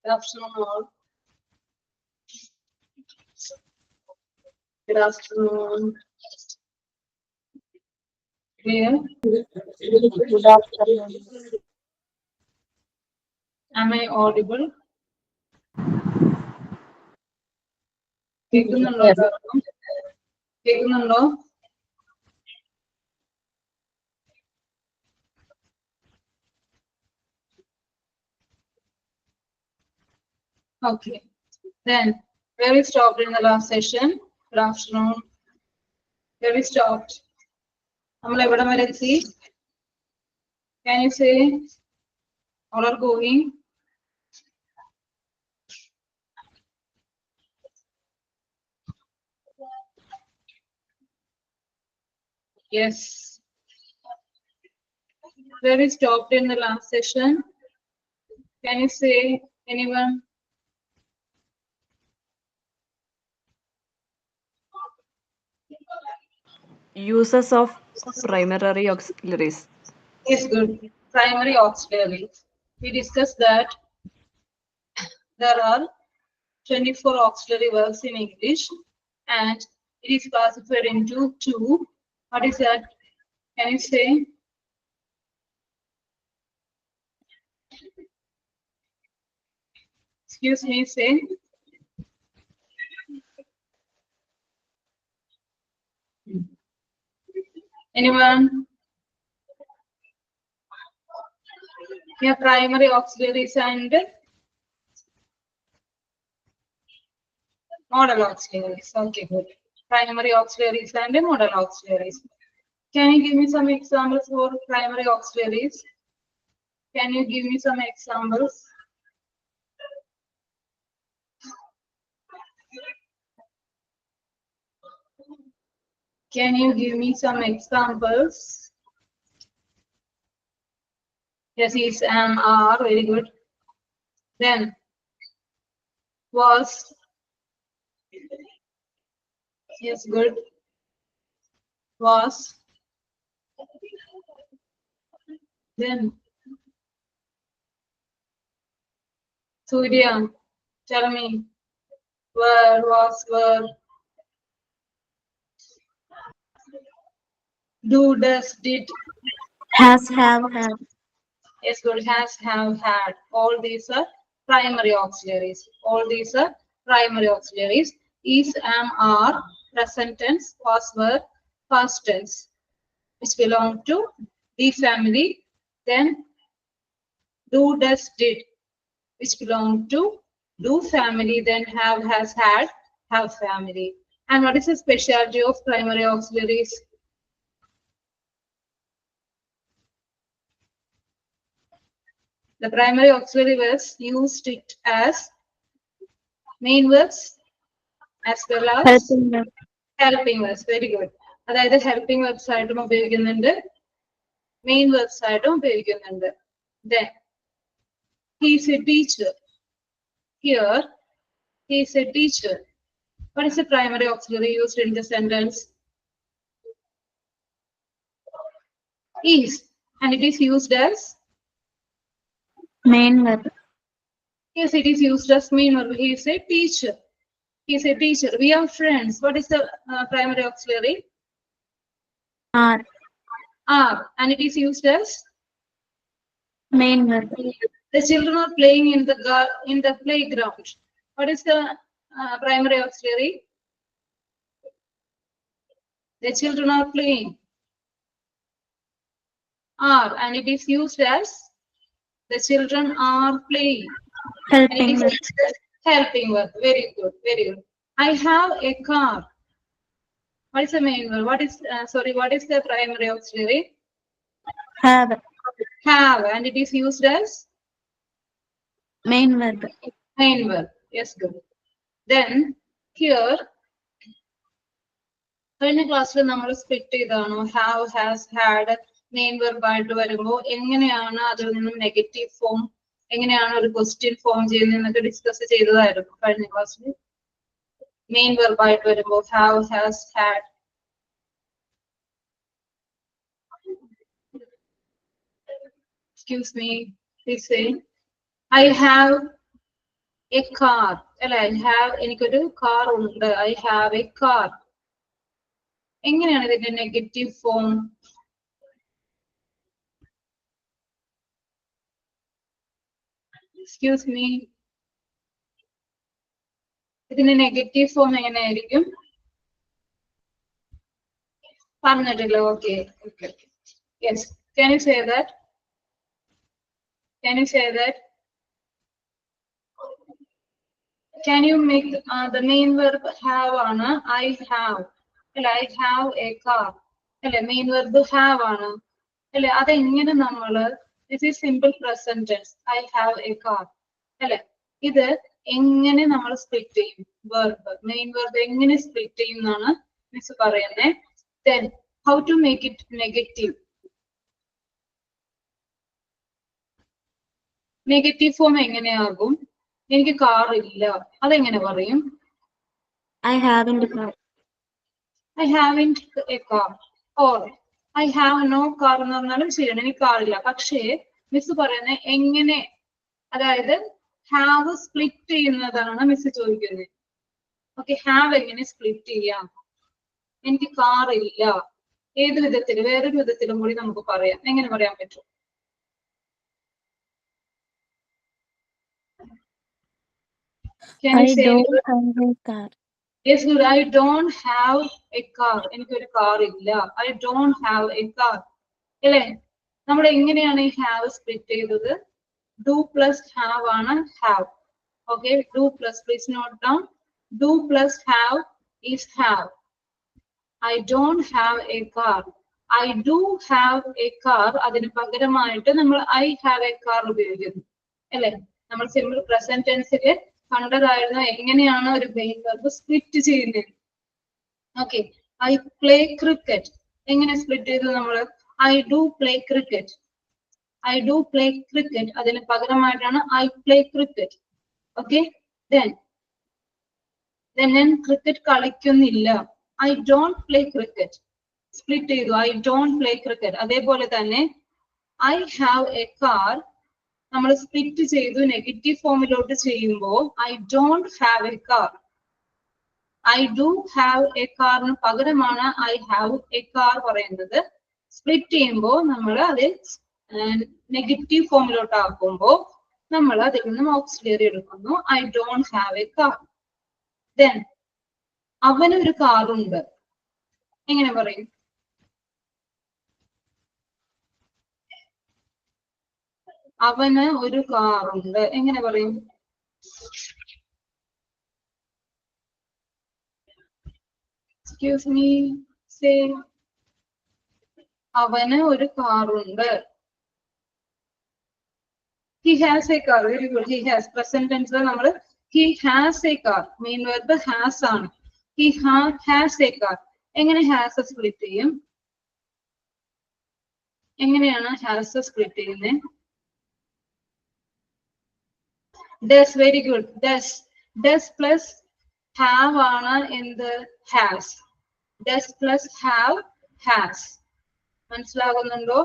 Good afternoon, all. Good afternoon. Clear? Good afternoon. Am I audible? കേൾക്കുന്നുണ്ടോ എല്ലാവർക്കും? കേൾക്കുന്നുണ്ടോ? Okay. Then, where we stopped in the last session? Good afternoon. Where we stopped? നമ്മൾ എവിടെ വരെ എത്തി? Can you say? All are going? Yes. Where we stopped in the last session? Can you say, anyone? Uses of primary auxiliaries. Yes, good. Primary auxiliaries. We discussed that there are 24 auxiliary verbs in English and it is classified into two. What is that? Can you say? Excuse me, say. Anyone? Yeah, primary auxiliaries and modal auxiliaries. Okay, good. Primary auxiliaries and modal auxiliaries. Can you give me some examples for primary auxiliaries? Can you give me some examples? Can you give me some examples? Yes, is, am, are, very good. Then, was, yes, good. Was. Then, Surya, tell me, were, was, were. Do, does, did. Has, have, Yes, good. Has, have, had. All these are primary auxiliaries. All these are primary auxiliaries. Is, am, are, present tense, was, were, past tense, which belong to the family. Then, do, does, did, which belong to do family. Then, have, has, had, have family. And what is the specialty of primary auxiliaries? The primary auxiliary verbs used it as main verbs as well as helping them. helping verbs. Very good. അതായത് helping verbs ആയിട്ടും ഉപയോഗിക്കുന്നുണ്ട്, main verbs ആയിട്ടും ഉപയോഗിക്കുന്നുണ്ട്. Then, he is a teacher. Here, he is a teacher. What is the primary auxiliary used in the sentence? Is, and it is used as? Main verb. Yes, it is used as main verb. He is a teacher. He is a teacher. We are friends. What is the primary auxiliary? Are. Are, and it is used as? Main verb. The children are playing in the playground. What is the primary auxiliary? The children are playing. Are, and it is used as? The children are playing. Helping And it verb. is used as helping verb. Very good, very good. I have a car. What is the main verb? What is what is the primary auxiliary? Have. Have, and it is used as? Main verb. Main verb. Yes, good. Then here, കഴിഞ്ഞ ക്ലാസ്സിൽ നമ്മൾ split ചെയ്താണോ have, has, had main verb ആയിട്ട് വരുമ്പോൾ എങ്ങനെയാണ് അതിൽ നിന്നും negative form, എങ്ങനെയാണ് ഒരു ക്വസ്റ്റ്യൻ ഫോം ചെയ്യുന്നതെന്നൊക്കെ ഡിസ്കസ് ചെയ്തതായിരുന്നു കഴിഞ്ഞ ക്ലാസ്സിൽ. മെയിൻ വെർബ് ആയിട്ട് വരുമ്പോൾ have, has, had. Excuse me, please say. I have A car അല്ലെ, ഐ ഹാവ്, എനിക്കൊരു കാർ ഉണ്ട്, ഐ ഹാവ് എ കാർ. എങ്ങനെയാണ് ഇതിന്റെ നെഗറ്റീവ് ഫോം? എക്സ്ക്യൂസ് മീ, ഇതിന്റെ നെഗറ്റീവ് ഫോം എങ്ങനെയായിരിക്കും? പറഞ്ഞിട്ടില്ല. Okay okay. Yes, can you say that? Can you say that? Can you make the main verb have ആണ് I have അല്ലെ, I have a car അല്ലെ, main verb have ആണ് അല്ലെ. അതെങ്ങനെ നമ്മള്, this is simple present tense, I have a car അല്ലെ. ഇത് എങ്ങനെ നമ്മൾ സ്പ്ലിറ്റ് ചെയ്യും? വെർബ്, മെയിൻ വെർബ് എങ്ങനെ സ്പ്ലിറ്റ് ചെയ്യും എന്നാണ് മിസ് പറയുന്നത്. Then how to make it negative? Negative form എങ്ങനെയാകും? എനിക്ക് കാർ ഇല്ല, അതെങ്ങനെ പറയും? I haven't a car. I haven't a car or I have no car എന്ന് പറഞ്ഞാലും ശരിയാണ്, എനിക്ക് കാറില്ല. പക്ഷേ മിസ് പറയുന്നത് എങ്ങനെ, അതായത് ഹാവ് സ്പ്ലിറ്റ് ചെയ്യുന്നതാണ് മിസ് ചോദിക്കുന്നത്. ഓക്കെ, ഹാവ് എങ്ങനെ സ്പ്ലിറ്റ് ചെയ്യാം? എനിക്ക് കാർ ഇല്ല, ഏത് വിധത്തിൽ, വേറൊരു വിധത്തിലും കൂടി നമുക്ക് പറയാം. എങ്ങനെ പറയാൻ പറ്റും? Can you I say don't it? have a car. Yes, good. I don't have a car. എനിക്കൊരു കാർ ഇല്ല. I don't have a car. അല്ലേ? നമ്മൾ എങ്ങനെയാണ് ഈ ഹാവ് സ്പ്ലിറ്റ് ചെയ്തത്? ഡു പ്ലസ് ഹാവ് ആണ് have. Okay, do plus, please note down, do plus have is have. I don't have a car. I do have a car. അതിന് പകരമായിട്ട് നമ്മൾ I have a car ഉപയോഗിക്കുന്നു അല്ലെ. നമ്മൾ simple present ടെൻസിൽ കണ്ടതായിരുന്നു എങ്ങനെയാണ് ഒരു മെയിൻ വെർബ് സ്പ്ലിറ്റ് ചെയ്യുന്നത്. ഓക്കെ, ഐ പ്ലേ ക്രിക്കറ്റ് എങ്ങനെ സ്പ്ലിറ്റ് ചെയ്തു നമ്മൾ? I do play cricket. I do play cricket അതിന് പകരമായിട്ടാണ് I play cricket. Okay, then ഞാൻ ക്രിക്കറ്റ് കളിക്കുന്നില്ല. I don't play cricket. Split ചെയ്തു, ഐ ഡോണ്ട് പ്ലേ ക്രിക്കറ്റ്. അതേപോലെ തന്നെ ഐ ഹാവ് എ കാർ നമ്മൾ സ്പ്ലിറ്റ് ചെയ്തു, നെഗറ്റീവ് ഫോമിലോട്ട് ചെയ്യുമ്പോൾ I don't have a car. I do have a കാറിന് പകരമാണ് ഐ ഹാവ് എ കാർ പറയുന്നത്. സ്പ്ലിറ്റ് ചെയ്യുമ്പോൾ നമ്മൾ അത് നെഗറ്റീവ് ഫോമിലോട്ട് ആക്കുമ്പോൾ നമ്മൾ അതിൽ നിന്നും ഓക്സിലറി എടുക്കുന്നു, I don't have a car. Then അവനൊരു കാറുണ്ട്, എങ്ങനെ പറയും? അവന് ഒരു കാറുണ്ട് എങ്ങനെ പറയും? Excuse me, say. അവന് ഒരു കാറുണ്ട്. He has a car. Very good. He has. Present tense നമ്മൾ he has a car. Main verb has ആണ്. He has a car. എങ്ങനെ has സ്പ്ലിറ്റ് ചെയ്യും? എങ്ങനെയാണ് has സ്പ്ലിറ്റ് ചെയ്യുന്നത്? Does. Very good. Does. Does plus have ആണ് എന്ത്? has. Does plus have has. മനസ്സിലാകുന്നുണ്ടോ?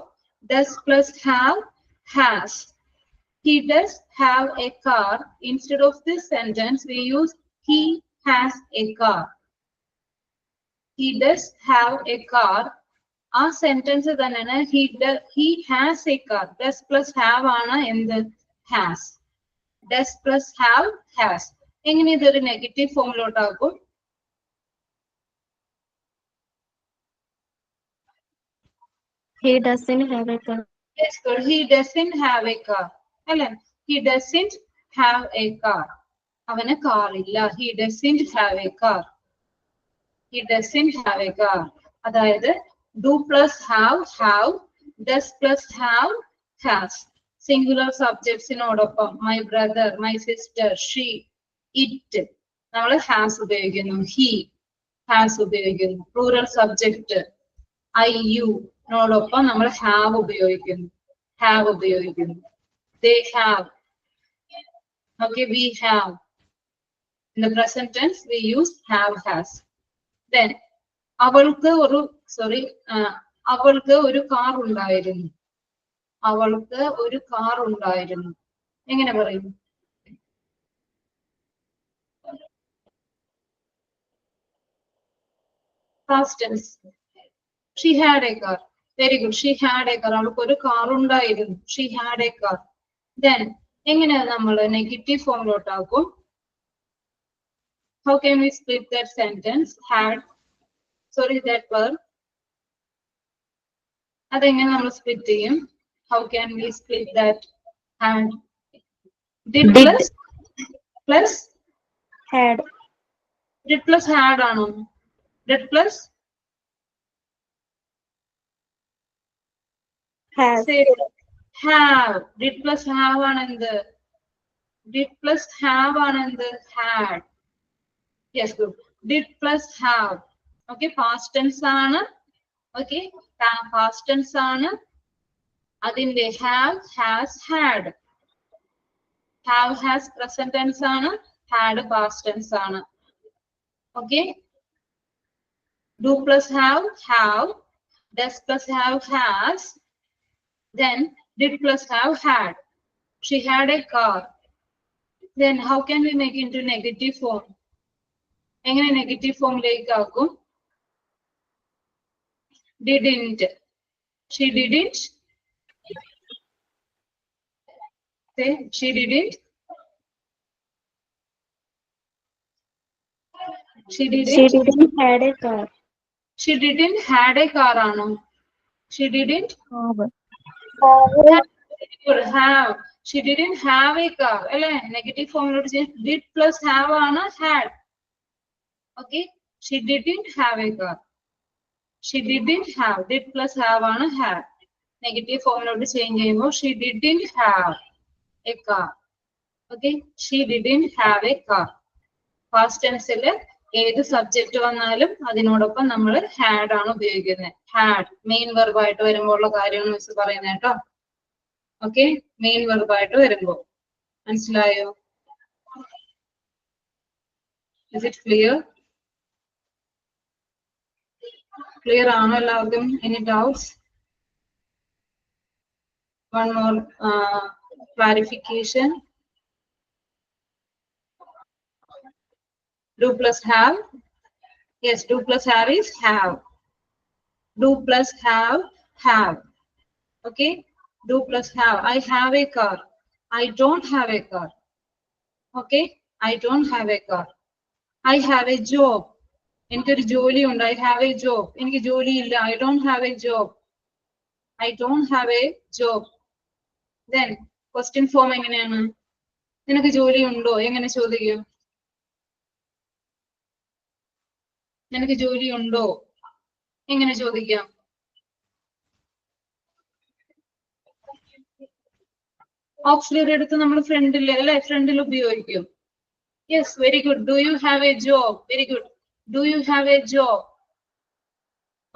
Does plus have has. He does have a car. Instead of this sentence, we use he has a car. He does have a car. ആ sentence തന്നെയാണ് he has a car. Does plus have ആണ് എന്ത്? has. Does plus have has. എങ്ങനെ ഇതൊരു negative ഫോമിലോട്ടാക്കും? He doesn't have a car. Yes, good. He doesn't have a car. അല്ലേ? He doesn't have a car. അവന് car ഇല്ല. He doesn't have a car. He doesn't have a car. അതായത് do plus have, does plus have, has. Singular സബ്ജക്ട്സിനോടൊപ്പം my brother, my sister, she, it നമ്മൾ has ഉപയോഗിക്കുന്നു. He has ഉപയോഗിക്കുന്നു. Plural subject I, you നോടൊപ്പം നമ്മൾ have ഉപയോഗിക്കുന്നു. Have ഉപയോഗിക്കുന്നു. They have. Okay, we have. In the present tense, we use have, has. Then അവൾക്ക് ഒരു car ഉണ്ടായിരുന്നു. അവൾക്ക് ഒരു കാർ ഉണ്ടായിരുന്നു. എങ്ങനെ പറയും? Past tense. She had a car. Very good. She had a car. അവൾക്ക് ഒരു കാർ ഉണ്ടായിരുന്നു. She had a car. Then എങ്ങനെയാ നമ്മൾ negative ഫോമിലോട്ടാക്കും? How can we split that sentence? Had, sorry, that verb. അതെങ്ങനെ നമ്മൾ സ്പ്ലിറ്റ് ചെയ്യും? How can we split that? Had. Did plus Had. Did plus had ആണോ? Did plus Have. say have. Did plus have ആണ് എന്ത്? Did plus have ആണ് എന്ത്? Had. Yes, good. Did plus have. Okay, past tense ആണ്. Okay, past tense ആണ്. അതിന്റെ have, has, had. Have, has present tense ആണ്. Had past tense ആണ്. Okay. Do plus have, have. Does plus have, has. Then did plus have, had. She had a car. Then how can we make it into negative form? എങ്ങനെ negative ഫോമിലേക്ക് ആക്കും? Didn't. She didn't. Say she didn't. She She didn't. didn't had a car. She didn't had a car ആണോ? She didn't have. She didn't have a car. അല്ലേ? Negative ഫോമിലോട്ട് ചെയ്യാൻ did plus have ആണ് had. Okay. She didn't have a car. She didn't have. Did plus have ആണ് had. Negative ഫോമിലോട്ട് change ചെയ്യുമ്പോൾ she didn't have a car. Okay. She didn't have a car. Past tense ഏത് subject വന്നാലും അതിനോടൊപ്പം നമ്മൾ had ആണ് ഉപയോഗിക്കുന്നത്. Had main verb ആയിട്ട് വരുമ്പോൾ ഉള്ള കാര്യമാണ് മിസ് പറയുന്നത് കേട്ടോ. ഓക്കെ, മെയിൻ വെർബ് ആയിട്ട് വരുമ്പോൾ മനസ്സിലായോ? Is it clear? Clear ആണോ എല്ലാവർക്കും? Any doubts? One more clarification. Do plus have. Yes, do plus have is have. Do plus have. Okay. Do plus have. I have a car. I don't have a car. Okay. I don't have a car. I have a job. എനിക്കൊരു ജോലി ഉണ്ട്. I have a job. എനിക്ക് ജോലി ഇല്ല. I don't have a job. I don't have a job. Then question form എങ്ങനെയാണ്? നിനക്ക് ജോലി ഉണ്ടോ? എങ്ങനെ ചോദിക്കും? നിനക്ക് ജോലി ഉണ്ടോ? എങ്ങനെ ചോദിക്കാം? ഓക്സിലറി എടുത്ത് നമ്മൾ ഫ്രണ്ടിൽ അല്ലെ, ഫ്രണ്ടിൽ ഉപയോഗിക്കും. Yes, very good. Do you have a job? Very good. Do you have a job?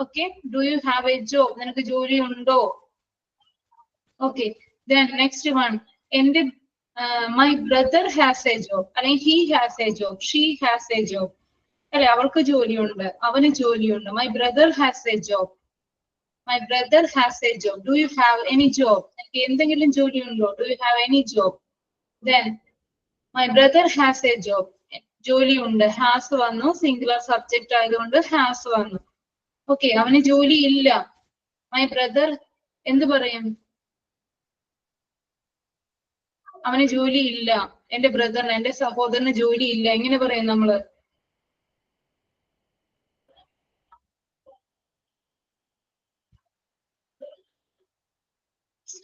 Okay, do you have a job? നിനക്ക് ജോലി ഉണ്ടോ? Okay, then next one. എന്റെ my brother has a job, അല്ലെങ്കിൽ he has a job, she has a job അല്ലെ, അവൾക്ക് ജോലിയുണ്ട്, അവന് ജോലിയുണ്ട്. My brother has a job. My brother has a job. Do you have any job? എനിക്ക് എന്തെങ്കിലും ജോലി ഉണ്ടോ? Do you have any job? Then my brother has a job. ജോലി ഉണ്ട്. Has വന്നു, സിംഗുലർ സബ്ജക്ട് ആയതുകൊണ്ട് has വന്നു. ഓക്കെ, അവന് ജോലി ഇല്ല. My brother എന്ത് പറയും? അവന് ജോലി ഇല്ല. എന്റെ ബ്രദറിന്, എന്റെ സഹോദരന് ജോലി ഇല്ല. എങ്ങനെ പറയും നമ്മള്?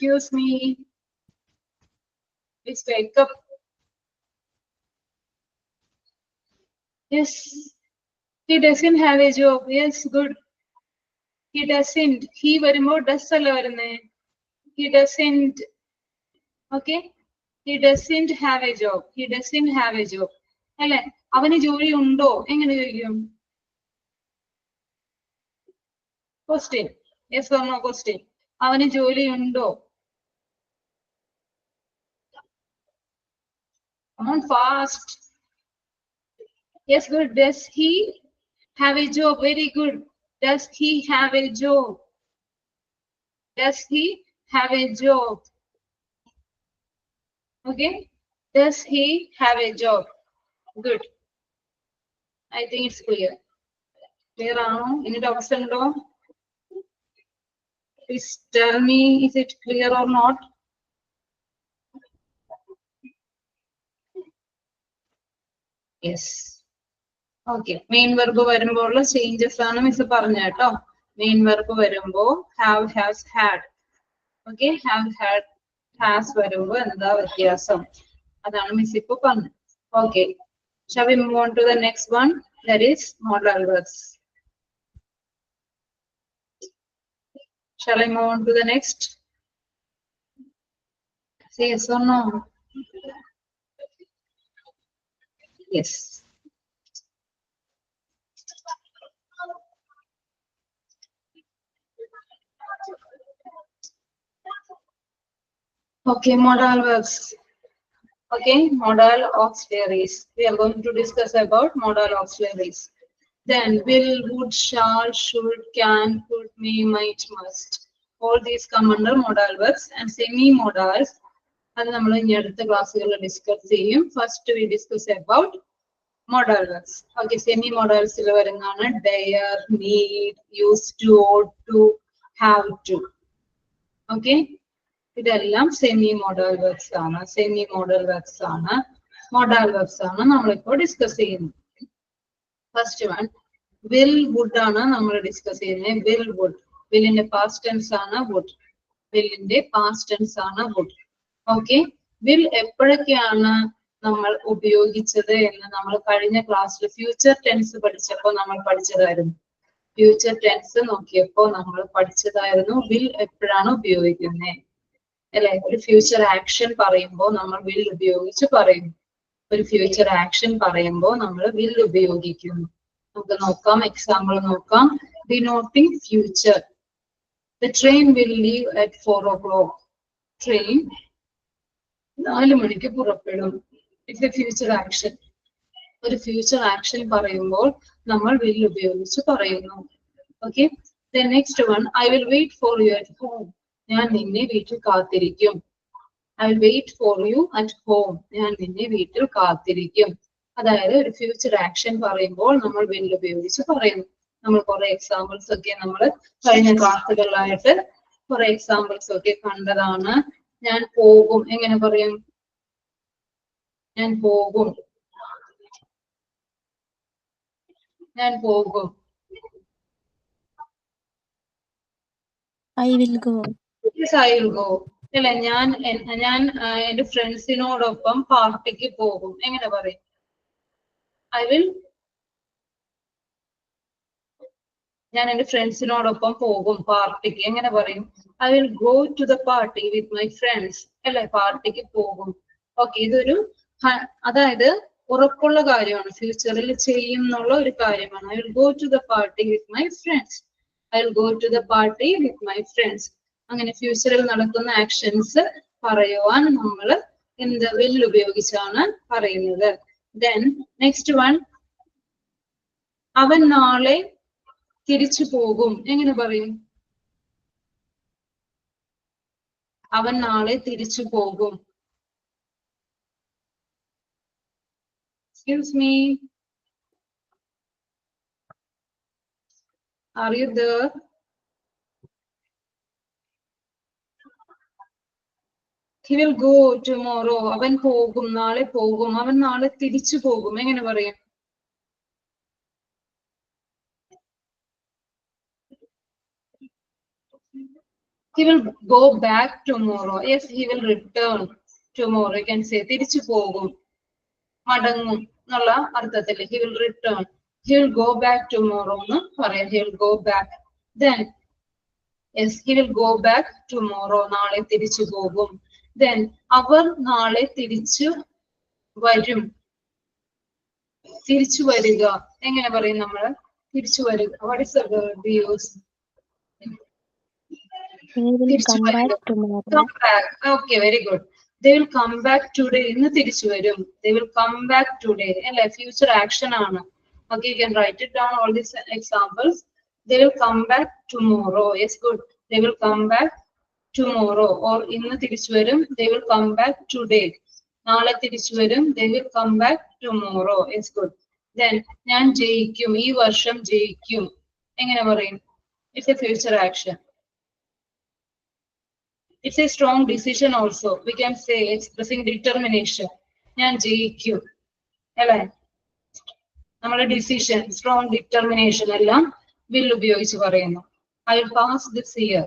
Excuse me. Please wake up. Yes. He doesn't have a job. Yes, good. He doesn't. He വരുമ്പോൾ does അല്ല വരുന്നേ. He doesn't. Okay. He doesn't have a job. He doesn't have a job. അല്ലെ, അവന് ജോലി ഉണ്ടോ? എങ്ങനെ ചോദിക്കും? Question. Yes or no question. അവന് ജോലി ഉണ്ടോ? Come on, fast. Yes, good. Does he have a job? Very good. Does he have a job? Does he have a job? Okay. Does he have a job? Good. I think it's clear. Clear ആണോ? Any doubts ഉണ്ടോ? Please tell me, is it clear or not? Yes. Okay. Main verb വരുമ്പോൾ changes ആണ് miss പറഞ്ഞ കേട്ടോ. Main verb വരുമ്പോൾ have, has, had. Okay. Have, had, has വരുമ്പോൾ എന്താ വ്യത്യാസം? അതാണ് മിസ് ഇപ്പൊ പറഞ്ഞത്. Okay. Shall we move on to the next one? That is modal verbs. Shall I move on to the next? Say yes or no? Yes. Okay, modal verbs. Okay, modal auxiliaries. We are going to discuss about modal auxiliaries. Then will, would, shall, should, can, could, may, might, must. All these come under modal verbs and semi-modals. അത് നമ്മൾ ഇനി അടുത്ത ക്ലാസ്സുകളിൽ discuss ചെയ്യും. First we discuss about modal verbs. Okay, semi-modalsil വരുന്നതാണ് dare, need, used to, ought to, have to. Okay. ഇതെല്ലാം semi modal verbs ആണ്. Semi modal verbs ആണ്. മോഡൽ വെർബ്സ് ആണ് നമ്മളിപ്പോൾ ഡിസ്കസ് ചെയ്യുന്നത്. ഫസ്റ്റ് വൺ വിൽ, വുഡ് ആണ് നമ്മൾ ഡിസ്കസ് ചെയ്യുന്നത്. Will, would. വില്ലിന്റെ പാസ്റ്റ് ടെൻസ് ആണ് വുഡ്. വില്ലിന്റെ പാസ്റ്റ് ടെൻസ് ആണ് വുഡ്. ഓക്കെ. വിൽ എപ്പോഴൊക്കെയാണ് നമ്മൾ ഉപയോഗിച്ചത് എന്ന് നമ്മൾ കഴിഞ്ഞ ക്ലാസ്സിൽ ഫ്യൂച്ചർ ടെൻസ് പഠിച്ചപ്പോൾ നമ്മൾ പഠിച്ചതായിരുന്നു. ഫ്യൂച്ചർ ടെൻസ് നോക്കിയപ്പോൾ നമ്മൾ പഠിച്ചതായിരുന്നു വിൽ എപ്പോഴാണ് ഉപയോഗിക്കുന്നത് അല്ലെ. ഒരു ഫ്യൂച്ചർ ആക്ഷൻ പറയുമ്പോൾ നമ്മൾ വിൽ ഉപയോഗിച്ച് പറയും. ഒരു ഫ്യൂച്ചർ ആക്ഷൻ പറയുമ്പോൾ നമ്മൾ വിൽ ഉപയോഗിക്കുന്നു. നമുക്ക് നോക്കാം, എക്സാമ്പിൾ നോക്കാം. Denoting future. The train will leave at 4 o'clock. Train 4 മണിക്ക് പുറപ്പെടും. It's a future action. ഒരു ഫ്യൂച്ചർ ആക്ഷൻ പറയുമ്പോൾ നമ്മൾ വിൽ ഉപയോഗിച്ച് പറയുന്നു. Okay. The next one, I will wait for you at home. ഞാൻ നിന്നെ വീട്ടിൽ കാത്തിരിക്കും. I will wait for you at home. ഞാൻ നിന്നെ വീട്ടിൽ കാത്തിരിക്കും. അതായത് ഒരു ഫ്യൂച്ചർ ആക്ഷൻ പറയുമ്പോൾ നമ്മൾ will ഉപയോഗിച്ച് പറയുന്നു. നമ്മൾ കുറെ എക്സാമ്പിൾസ് ഒക്കെ നമ്മൾ കഴിഞ്ഞ ക്ലാസ്സുകളിലായിട്ട് കുറെ എക്സാമ്പിൾസ് ഒക്കെ കണ്ടതാണ്. ഞാൻ പോകും എങ്ങനെ പറയും? ഞാൻ പോകും. ഞാൻ പോകും. I will go. Yes, I will go. അല്ല, ഞാൻ എന്റെ ഫ്രണ്ട്സിനോടൊപ്പം പാർട്ടിക്ക് പോകും എങ്ങനെ പറയും? I will. ഞാൻ എന്റെ ഫ്രണ്ട്സിനോടൊപ്പം പോകും പാർട്ടിക്ക് എങ്ങനെ പറയും? I will go to the party with my friends അല്ലെ. പാർട്ടിക്ക് പോകും. ഓക്കെ. ഇതൊരു അതായത് ഉറപ്പുള്ള കാര്യമാണ്, ഫ്യൂച്ചറിൽ ചെയ്യും എന്നുള്ള ഒരു കാര്യമാണ്. I will go to the party with my friends. I will go to the party with my friends. അങ്ങനെ ഫ്യൂച്ചറിൽ നടക്കുന്ന ആക്ഷൻസ് പറയുവാൻ നമ്മൾ എന്ത് വിൽ ഉപയോഗിച്ചാണ് പറയുന്നത്. ദെൻ നെക്സ്റ്റ് വൺ, അവൻ നാളെ തിരിച്ചു പോകും എങ്ങനെ പറയും? അവൻ നാളെ തിരിച്ചു പോകും. Excuse me. Are you there? He will go tomorrow. അവൻ പോകും, നാളെ പോകും. അവൻ നാളെ തിരിച്ചു പോകും എങ്ങനെ പറയും? He will go back tomorrow. Yes, he will return tomorrow. You can say തിരിച്ചു പോകും, മടങ്ങും എന്നുള്ള അർത്ഥത്തിൽ he will return. He will go back tomorrow എന്ന് പറയാം. He will go back. Then yes, he will go back tomorrow. നാളെ തിരിച്ചു പോകും. Then അവർ നാളെ തിരിച്ചു വരും. തിരിച്ചു വരിക എങ്ങനെ പറയും നമ്മൾ? തിരിച്ചു വരിക. What is the word we use? They will come back tomorrow. Come back. Okay, very good. They will come back today. ഇന്ന് തിരിച്ചു വരും. They will come back today. അല്ലെ, ഫ്യൂച്ചർ ആക്ഷൻ ആണ്. Okay, you can write it down, all these examples. They will come back tomorrow. Yes, good. They will come back tomorrow. Or ഇന്ന് തിരിച്ചു വരും. They will come back today. നാളെ തിരിച്ചു വരും. They will come back tomorrow. Yes, good. Then ഞാൻ ജയിക്കും, ഈ വർഷം ജയിക്കും. എങ്ങനെ പറയും? It's a future action. It's a strong decision also. We can say expressing determination. ഞാൻ ജയിക്കും അല്ലേ? നമ്മുടെ ഡിസിഷൻ, സ്ട്രോങ് ഡിറ്റർമിനേഷൻ എല്ലാം will ഉപയോഗിച്ച് പറയുന്നു. I will pass this year.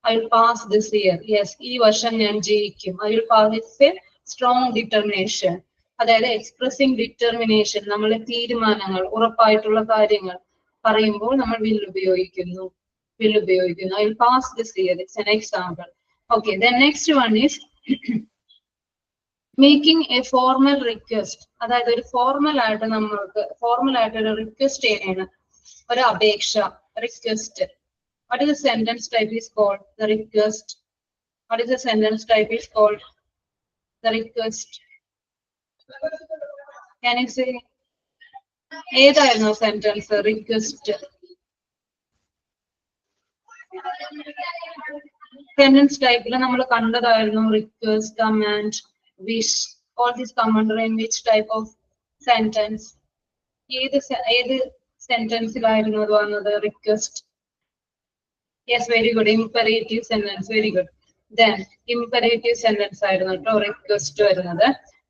I will pass this year. Yes, ഈ വർഷം ഞാൻ ജയിക്കും. I will pass. It's a strong determination. അതായത് എക്സ്പ്രസിംഗ് ഡിറ്റർമിനേഷൻ, നമ്മളെ തീരുമാനങ്ങൾ, ഉറപ്പായിട്ടുള്ള കാര്യങ്ങൾ പറയുമ്പോൾ നമ്മൾ will ഉപയോഗിക്കുന്നു. Will ഉപയോഗിക്കുന്നു. I will pass this year. It's an example. Okay, the next one is making a formal request. അതായത് ഒരു ഫോർമൽ ആയിട്ട് നമ്മൾക്ക് ഒരു റിക്വസ്റ്റ് ചെയ്യണം, ഒരു അപേക്ഷ, request. What is the sentence type is called? The request. What is the sentence type is called? The request. Can you say? ഏതായിരുന്നു sentence? Request. Sentence ടൈപ്പിൽ നമ്മൾ കണ്ടതായിരുന്നു request, command, wish. All these come under in which type of sentence? ഏത് സെന്റൻസിലായിരുന്നു അത് വന്നത്? Request. Yes, very good. Imperative sentence. Very good. Then imperative sentence ആയിരുന്നു കേട്ടോ request വരുന്നത്.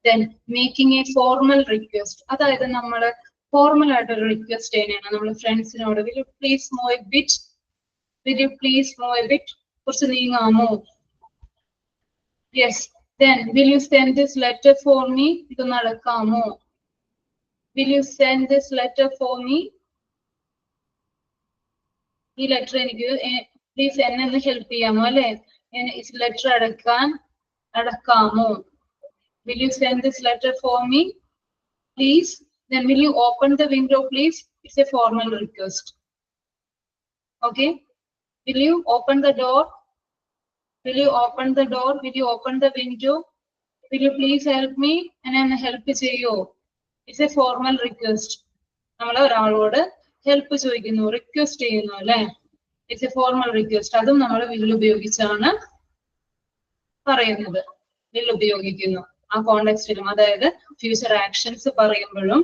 Then making a formal request. അതായത് നമ്മൾ ഫോർമൽ ആയിട്ട് ഒരു റിക്വസ്റ്റ് ചെയ്യണം നമ്മൾ ഫ്രണ്ട്സിനോട്. Will you please move a bit? Will you please move a bit? കുറച്ച് നീങ്ങാമോ? Yes. Then will you send this letter for me? ഇത് നടക്കാമോ? Will you send this letter for me? ഈ letter എനിക്ക് please എന്നെ ഒന്ന് help ചെയ്യാമോ അല്ലെ? Letter അടക്കാമോ? Will you send this letter for me, please? Then will you open the window, please? It's a formal request. Okay. Will you open the door? Will you open the door? Will you open the window? Will you please help me? And help cheyo. It's a formal request. നമ്മൾ ഒരാളോട് help ചോദിക്കുന്നു, request ചെയ്യുന്നു അല്ലെ? It's A formal request. അതും നമ്മൾ will ഉപയോഗിച്ചാണ് പറയുന്നത്. will ഉപയോഗിക്കുന്നു ആ കോണ്ടെക്സ്റ്റിലും, അതായത് ഫ്യൂച്ചർ ആക്ഷൻസ് പറയുമ്പോഴും.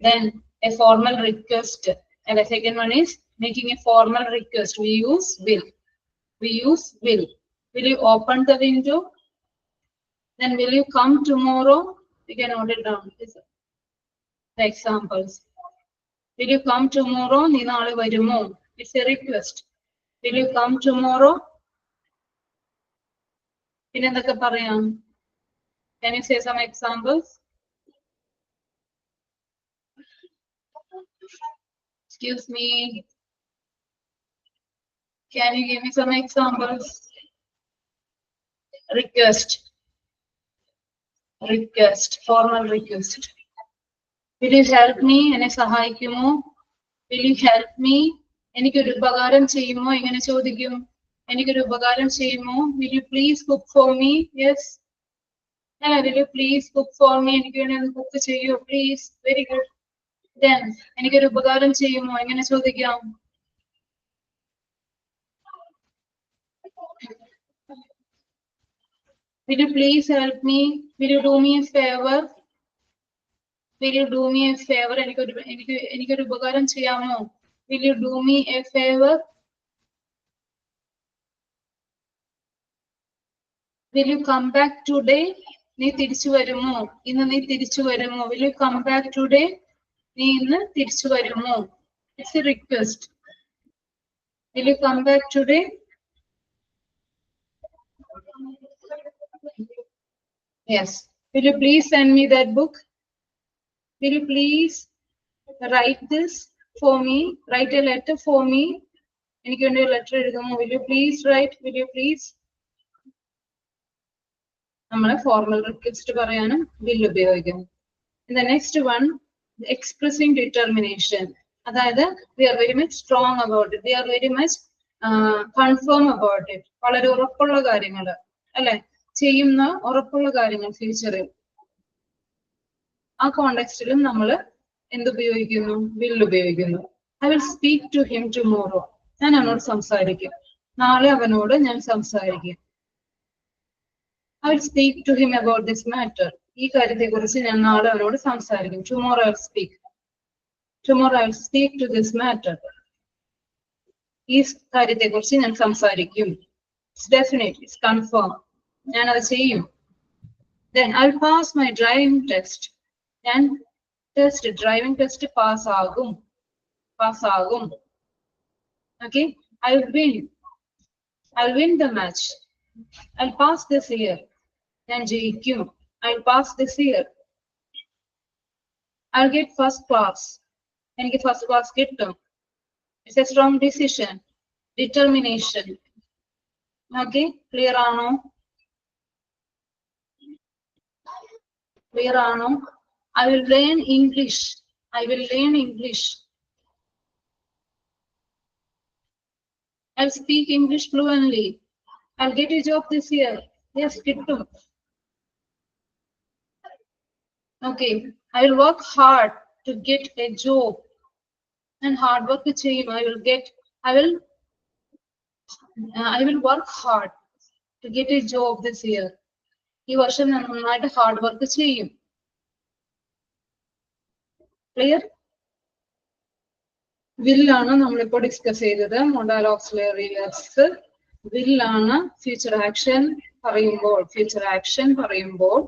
Then a formal request. And the second one is making a formal request. We use will. We use will. Will you open the window? Then will you come tomorrow? You can note it down. The examples. Will you come tomorrow? നീ നാളെ വരുമോ? It's a request. Will you come tomorrow? പിന്നെ എന്തൊക്കെ പറയാം? Can you say some examples? Excuse me. Can you give me some examples? Request. Request. Formal request. Will you help me? എന്നെ സഹായിക്കുമോ? Will you help me? എനിക്കൊരു ഉപകാരം ചെയ്യുമോ? എങ്ങനെ ചോദിക്കും? എനിക്കൊരു ഉപകാരം ചെയ്യുമോ? Will you please cook for me? Yes. Will you please cook for me? എനിക്ക് വേണ്ടി ഒന്ന് കുക്ക് ചെയ്യോ? Please. Very good. Then എനിക്കൊരു ഉപകാരം ചെയ്യുമോ? എങ്ങനെ ചോദിക്കാം? Will you please help me? Will you do me a favor? Will you do me a favor? എനിക്കൊരു ഉപകാരം ചെയ്യാമോ? Will you do me a favor? Will you come back today? നീ തിരിച്ചു വരുമോ? ഇന്ന് നീ തിരിച്ചു വരുമോ? Will you come back today? നീ ഇന്ന് തിരിച്ചു വരുമോ? It's a request. Will you come back today? Yes. Will you please send me that book? Will you please write this for me? Write a letter for me. എനിക്ക് വേണ്ടി ഒരു letter എഴുതുമോ? Will you please write? Will you please? നമ്മളെ formal request പറയാനും will ഉപയോഗിക്കുന്നു. The next one, expressing determination. അതായത് we are very much strong about it. We are very much confirm about it. വളരെ ഉറപ്പുള്ള കാര്യങ്ങൾ അല്ലെ? ചെയ്യുന്ന ഉറപ്പുള്ള കാര്യങ്ങൾ ഫ്യൂച്ചറിൽ. ആ കോണ്ടെക്സ്റ്റിലും നമ്മൾ എന്തുപയോഗിക്കുന്നു? will ഉപയോഗിക്കുന്നു. I will speak to him tomorrow. ഞാൻ അവനോട് സംസാരിക്കും. നാളെ അവനോട് ഞാൻ സംസാരിക്കും. I will speak to him about this matter. ഈ കാര്യത്തെക്കുറിച്ച് ഞാൻ നാളെ അവരോട് സംസാരിക്കും. Tomorrow I'll speak. Tomorrow I'll speak to this matter. ഈ കാര്യത്തെക്കുറിച്ച് ഞാൻ സംസാരിക്കും. It's definite, it's confirmed. ഞാൻ അത് ചെയ്യും. Then I'll pass my driving test. ഞാൻ driving test pass ആകും. Okay, I'll win the match. I'll pass this year. ഞാൻ ജയിക്കും. I'll pass this year. I'll get first class. എനിക്ക് first class കിട്ടും. It's a strong decision. Determination. Okay, clear ആണോ? Clear ആണോ? I will learn English. I'll speak English fluently. I'll get a job this year. Yes, കിട്ടും. Okay, I will work hard to get a job. And hard work ചെയ്യും. I will work hard to get a job this year. ഈ വർഷം നന്നായിട്ട് hard work ചെയ്യും. Clear? വില്ലാണ് നമ്മളിപ്പോ discuss ചെയ്തത്. Modal auxiliary verbs വില്ലാണ് ഫ്യൂച്ചർ ആക്ഷൻ പറയുമ്പോൾ.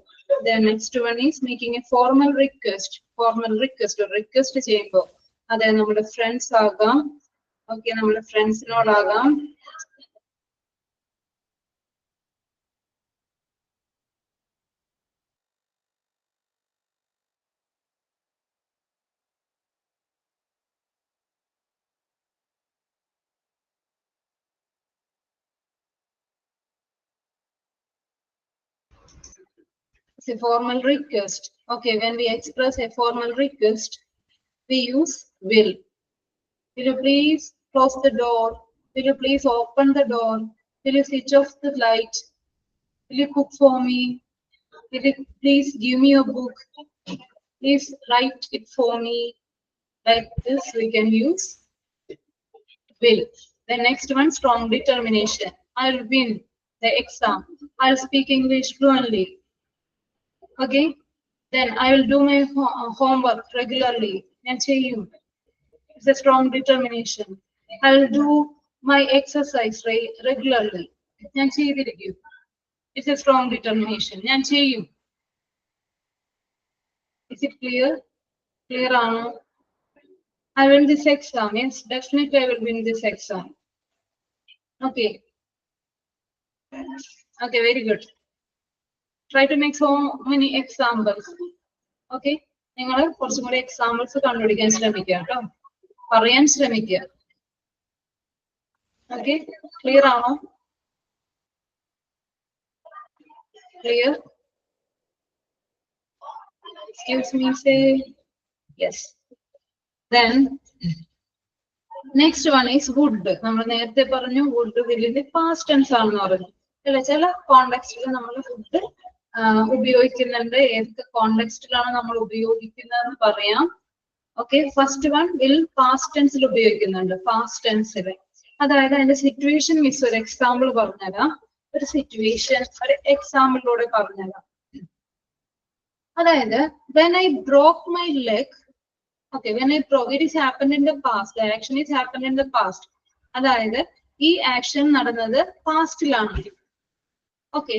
The next one is making a formal request. Request ചെയ്യുമ്പോൾ അതെ നമ്മുടെ ഫ്രണ്ട്സ് ആകാം. ഓക്കെ, നമ്മുടെ ഫ്രണ്ട്സിനോടാകാം. It's a formal request. Okay, when we express a formal request, we use will. Will you please close the door? Will you please open the door? Will you switch off the light? Will you cook for me? Will you please give me a book? Please write it for me. Like this, we can use will. The next one, strong determination. I'll win the exam. I'll speak English fluently. Okay, then I will do my homework regularly. It's a strong determination. I will do my exercise regularly. It's a strong determination. Is it clear? Clear ആണോ? I win this exam. Yes, definitely I will win this exam. Okay. Okay, very good. Try to make so many examples. Okay. നിങ്ങൾ കുറച്ചും കൂടി examples കണ്ടുപിടിക്കാൻ ശ്രമിക്കുക കേട്ടോ. പറയാൻ ശ്രമിക്കുക. Okay, clear ആണോ? Clear? Excuse me, say yes. Then next one is would. നമ്മൾ നേരത്തെ പറഞ്ഞു would will past tense ആണെന്ന് പറഞ്ഞു. അല്ല, ചില കോണ്ടെക്സ്റ്റിൽ നമ്മൾ would ഉപയോഗിക്കുന്നുണ്ട്. ഏതൊക്കെ കോണ്ടെക്സ്റ്റിലാണ് നമ്മൾ ഉപയോഗിക്കുന്നതെന്ന് പറയാം. Okay, first one will past ടെൻസിൽ ഉപയോഗിക്കുന്നുണ്ട്. പാസ്റ്റ് ടെൻസിൽ അതായത് അതിന്റെ സിറ്റുവേഷൻ മിസ് ഒരു എക്സാമ്പിൾ പറഞ്ഞുതരാം. ഒരു സിറ്റുവേഷൻ ഒരു എക്സാമ്പിളിലൂടെ പറഞ്ഞുതരാം. അതായത് when I broke my leg. Okay, when I broke, it is happened in the past. The action is happened in the past. അതായത് ഈ ആക്ഷൻ നടന്നത് പാസ്റ്റിലാണ്. ഓക്കെ,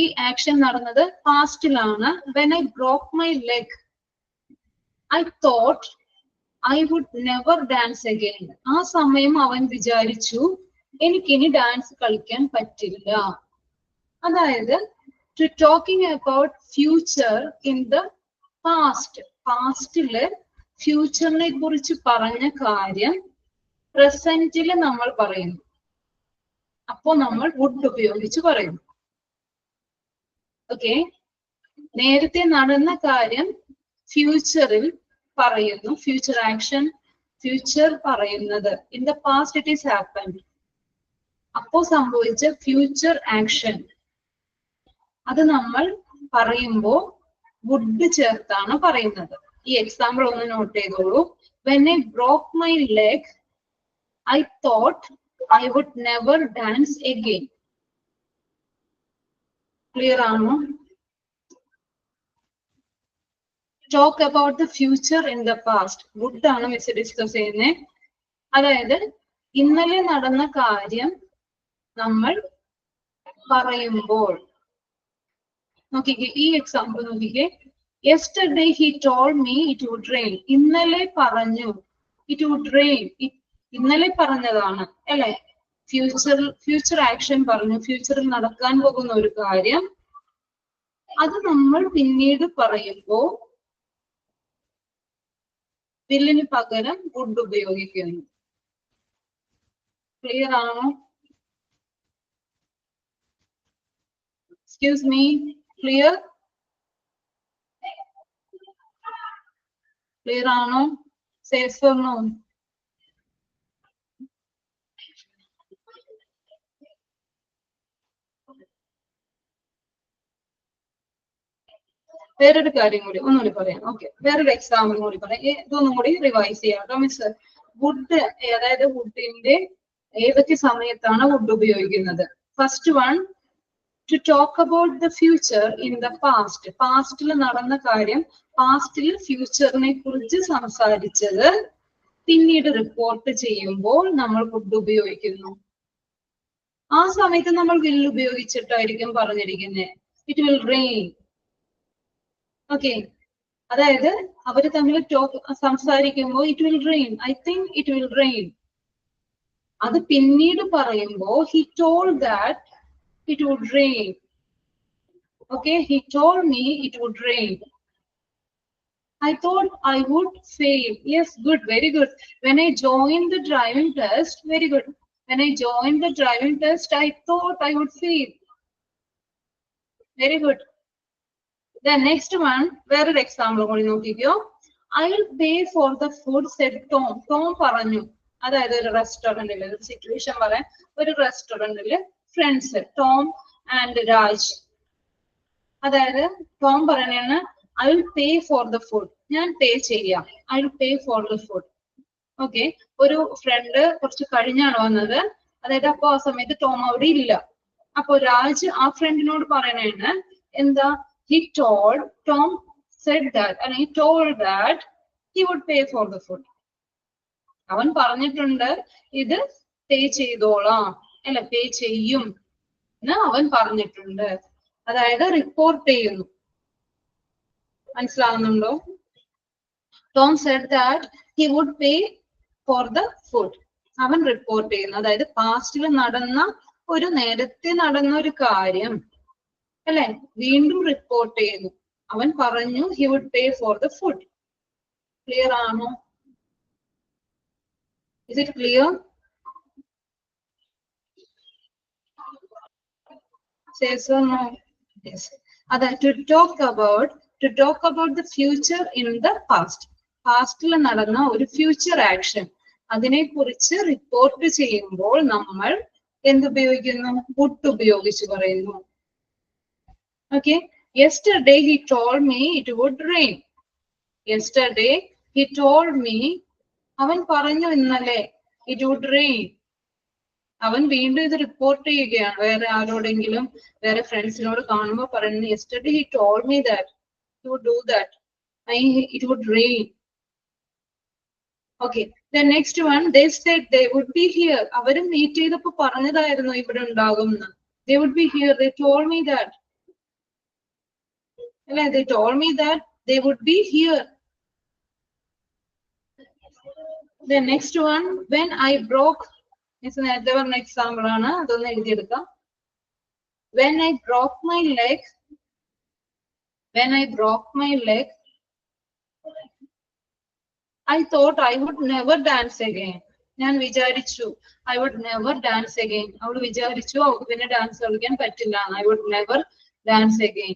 ഈ ആക്ഷൻ നടന്നത് പാസ്റ്റിലാണ്. When I broke my leg, I thought I would never dance again. ആ സമയം അവൻ വിചാരിച്ചു എനിക്കിനി ഡാൻസ് കളിക്കാൻ പറ്റില്ല. അതായത് to talking about future in the past. പാസ്റ്റില് ഫ്യൂച്ചറിനെ കുറിച്ച് പറഞ്ഞ കാര്യം പ്രസന്റില് നമ്മൾ പറയുന്നു. അപ്പോ നമ്മൾ would ഉപയോഗിച്ച് പറയുന്നു. ഓക്കെ, നേരത്തെ നടന്ന കാര്യം ഫ്യൂച്ചറിൽ പറയുന്നു. ഫ്യൂച്ചർ ആക്ഷൻ, ഫ്യൂച്ചർ പറയുന്നത് in the past it is happened. അപ്പോ സംഭവിച്ച ഫ്യൂച്ചർ ആക്ഷൻ അത് നമ്മൾ പറയുമ്പോൾ വുഡ് ചേർത്താണ് പറയുന്നത്. ഈ എക്സാമ്പിൾ ഒന്ന് നോട്ട് ചെയ്തോളൂ. When I broke my leg, I thought I would never dance again. Clear ആണോ? talk about the future in the past. Would ആണ് മിസ് ഡിസ്കസ് ചെയ്യുന്നത്. അതായത് ഇന്നലെ നടന്ന കാര്യം നമ്മൾ പറയുമ്പോൾ നോക്കിക്കേ, ഈ എക്സാമ്പിൾ നോക്കിക്കേ. Yesterday he told me it would rain. ഇന്നലെ പറഞ്ഞു it would rain. ഇന്നലെ പറഞ്ഞതാണ് അല്ലെ. ഫ്യൂച്ചർ ആക്ഷൻ പറഞ്ഞു, ഫ്യൂച്ചറിൽ നടക്കാൻ പോകുന്ന ഒരു കാര്യം. അത് നമ്മൾ പിന്നീട് പറയുമ്പോ വില്ലിന് പകരം വുഡ് ഉപയോഗിക്കുന്നു. ക്ലിയർ ആണോ? Excuse me, clear? ക്ലിയർ ആണോ? Yes or no? വേറൊരു കാര്യം കൂടി ഒന്നുകൂടി പറയാം. ഓക്കെ, വേറൊരു എക്സാമ്പിൾ കൂടി പറയാം. ഇതൊന്നും കൂടി റിവൈസ് ചെയ്യാം കേട്ടോ മിസ്. വുഡ്, അതായത് വുഡിന്റെ ഏതൊക്കെ സമയത്താണ് വുഡ് ഉപയോഗിക്കുന്നത്? First one, to talk about the future in the past. പാസ്റ്റിൽ നടന്ന കാര്യം, പാസ്റ്റിൽ ഫ്യൂച്ചറിനെ കുറിച്ച് സംസാരിച്ചത് പിന്നീട് റിപ്പോർട്ട് ചെയ്യുമ്പോൾ നമ്മൾ വുഡ് ഉപയോഗിക്കുന്നു. ആ സമയത്ത് നമ്മൾ വില്ല് ഉപയോഗിച്ചിട്ടായിരിക്കും പറഞ്ഞിരിക്കുന്നത്. It will rain. ഓക്കെ, അതായത് അവര് തമ്മിൽ സംസാരിക്കുമ്പോൾ it will rain, I think it will rain. അത് പിന്നീട് പറയുമ്പോൾ he told that it would rain. Okay, he told me it would rain. I thought I would fail. Yes, good, very good. When I joined the driving test, very good. When I joined the driving test, I thought I would fail. Very good. The next one, where an example കൂടി നോക്കിക്കോ. I'll pay for the food, said Tom. Tom പറഞ്ഞു, അതായത് ഒരു റെസ്റ്റോറന്റില് ഒരു situation പറയാൻ, ഒരു റെസ്റ്റോറന്റില് friends Tom and Raj. അതായത് Tom പറയണ I will pay for the food. ഞാൻ പേ ചെയ്യാം. I will pay for the food. Okay, ഒരു ഫ്രണ്ട് കുറച്ച് കഴിഞ്ഞാണ് വന്നത്. അതായത് അപ്പൊ ആ സമയത്ത് ടോം അവിടെ ഇല്ല. അപ്പൊ രാജ് ആ ഫ്രണ്ടിനോട് പറയണേണ് എന്താ? He told, Tom said that, and he told that he would pay for the food. അവൻ പറഞ്ഞിട്ടുണ്ട് ഇത് പേ ചെയ്തോളാം, അല്ല പേ ചെയ്യും എന്ന് അവൻ പറഞ്ഞിട്ടുണ്ട്. അതായത് റിപ്പോർട്ട് ചെയ്യുന്നു. മനസ്സിലാവുന്നുണ്ടോ? Tom said that he would pay for the food. അവൻ റിപ്പോർട്ട് ചെയ്യുന്നു, അതായത് പാസ്റ്റിൽ നടന്ന ഒരു നേരത്തെ നടന്ന ഒരു കാര്യം അല്ലെ വീണ്ടും റിപ്പോർട്ട് ചെയ്യുന്നു. അവൻ പറഞ്ഞു he would pay for the food. Clear ആണോ? Is it clear? Yes or no? Yes. അതായത് to talk about the future in the past. പാസ്റ്റിൽ നടന്ന ഒരു ഫ്യൂച്ചർ ആക്ഷൻ, അതിനെ കുറിച്ച് റിപ്പോർട്ട് ചെയ്യുമ്പോൾ നമ്മൾ എന്തുപയോഗിക്കുന്നു? വുഡ് ഉപയോഗിച്ച് പറയുന്നു. Okay, yesterday he told me it would rain. Yesterday he told me, അവൻ പറഞ്ഞു ഇന്നലെ it would rain. അവൻ വീണ്ടും ഇത് റിപ്പോർട്ട് ചെയ്യുകയാണ് വേറെ ആരോടെങ്കിലും, വേറെ ഫ്രണ്ട്സിനോട് കാണുമ്പോൾ പറയുന്നത് yesterday he told me that he would do that, it would rain. Okay, the next one, they said they would be here. അവരും മീറ്റ് ചെയ്തപ്പോ പറഞ്ഞതായിരുന്നു ഇവിടെ ഉണ്ടാകുമെന്ന്. They would be here, they told me that. അല്ലെ, they told me that they would be here. The next one, when I broke, നേരത്തെ പറഞ്ഞ example ആണ്, അതൊന്ന് എഴുതിയെടുക്കാം. When I broke my leg, I thought I would never dance again. ഞാൻ വിചാരിച്ചു I would never dance again. അവൾ വിചാരിച്ചു അവൾക്ക് പിന്നെ ഡാൻസ് കളിക്കാൻ പറ്റില്ല. I would never dance again.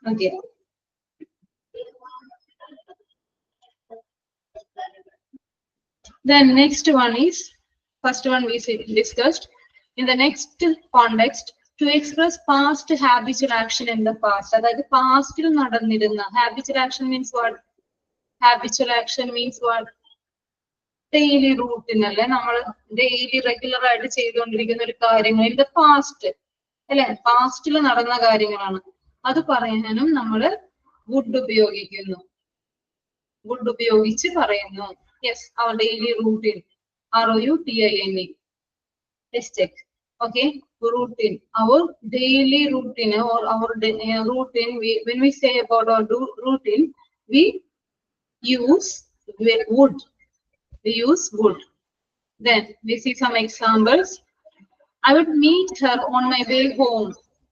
Okay. Then next one is, first one we discussed. In the next context, to express past habitual action in the past. അതായത് പാസ്റ്റിൽ നടന്നിരുന്ന habitual action means what? Habitual action means what? Daily റൂട്ടിനല്ലേ നമ്മൾ daily regular ആയിട്ട് ചെയ്തുകൊണ്ടിരിക്കുന്ന ഒരു കാര്യങ്ങൾ in the past അല്ലെ, പാസ്റ്റിൽ നടന്ന കാര്യങ്ങളാണ്. അത് പറയാനും നമ്മൾ വുഡ് ഉപയോഗിക്കുന്നു. വുഡ് ഉപയോഗിച്ച് പറയുന്നു. യെസ്, അവർ daily routine. ROUTINE. Let's check. Okay, routine. Our daily routine or our routine. When we say about our routine, we use wood. We use wood. Then we see some examples. I would meet her on my way home.